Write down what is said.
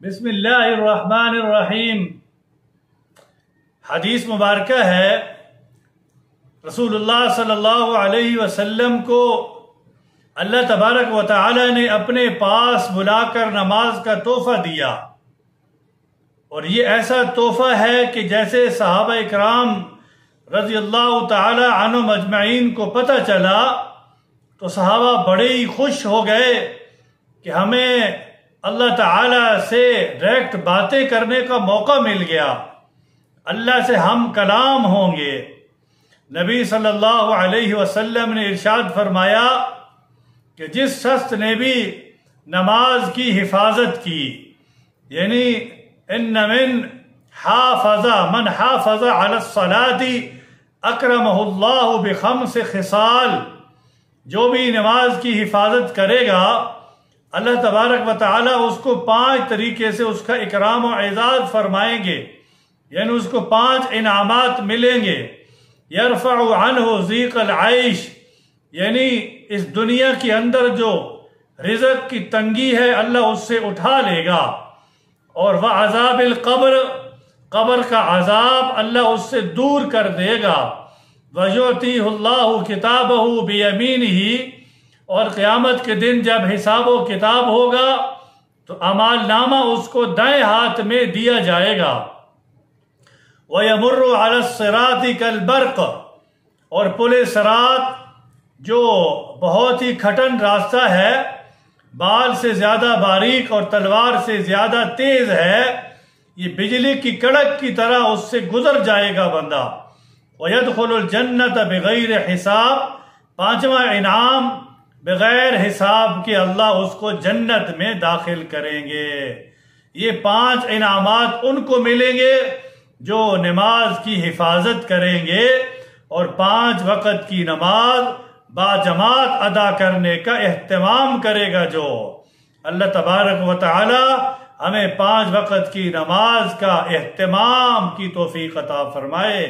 بسم اللہ الرحمن الرحیم۔ حدیث مبارکہ ہے رسول اللہ صلی اللہ علیہ وسلم کو اللہ تبارک و تعالی نے اپنے پاس بلا کر نماز کا تحفہ دیا، اور یہ ایسا تحفہ ہے کہ جیسے صحابہ اکرام رضی اللہ تعالی عنہم اجمعین کو پتہ چلا تو صحابہ بڑے ہی خوش ہو گئے کہ ہمیں اللہ تعالی سے ڈائریکٹ باتیں کرنے کا موقع مل گیا، اللہ سے ہم کلام ہوں گے۔ نبی صلی اللہ علیہ وسلم نے ارشاد فرمایا کہ جس شخص نے بھی نماز کی حفاظت کی، یعنی ان من حافظ علی الصلاة اکرمہ اللہ بخمس خصال، جو بھی نماز کی حفاظت کرے گا اللہ تبارک و تعالی اس کو 5 طریقے سے اس کا اکرام و اعزاز فرمائیں گے، یعنی اس کو 5 انعامات ملیں گے۔ یرفع عنہ ضیق العیش، یعنی اس دنیا کے اندر جو رزق کی تنگی ہے اللہ اس سے اٹھا لے گا، اور وعذاب القبر، قبر کا عذاب اللہ اس سے دور کر دے گا۔ وَيُعْطِيهُ اللَّهُ كِتَابَهُ بِيَمِينِهِ، اور قیامت کے دن جب حساب و کتاب ہوگا تو اعمال نامہ اس کو دائیں ہاتھ میں دیا جائے گا۔ وَيَمُرُّ عَلَى الصِّرَاطِ كَالْبَرْقِ، اور پل صراط جو بہت ہی کھٹن راستہ ہے، بال سے زیادہ باریک اور تلوار سے زیادہ تیز ہے، یہ بجلی کی کڑک کی طرح اس سے گزر جائے گا بندہ۔ وَيَدْخُلُ الْجَنَّةَ بِغَيْرِ حساب، 5واں انعام بغیر حساب کے اللہ اس کو جنت میں داخل کریں گے۔ یہ 5 انعامات ان کو ملیں گے جو نماز کی حفاظت کریں گے اور 5 وقت کی نماز باجماعت ادا کرنے کا اہتمام کرے گا۔ جو اللہ تبارک و تعالی ہمیں 5 وقت کی نماز کا اہتمام کی توفیق عطا فرمائے۔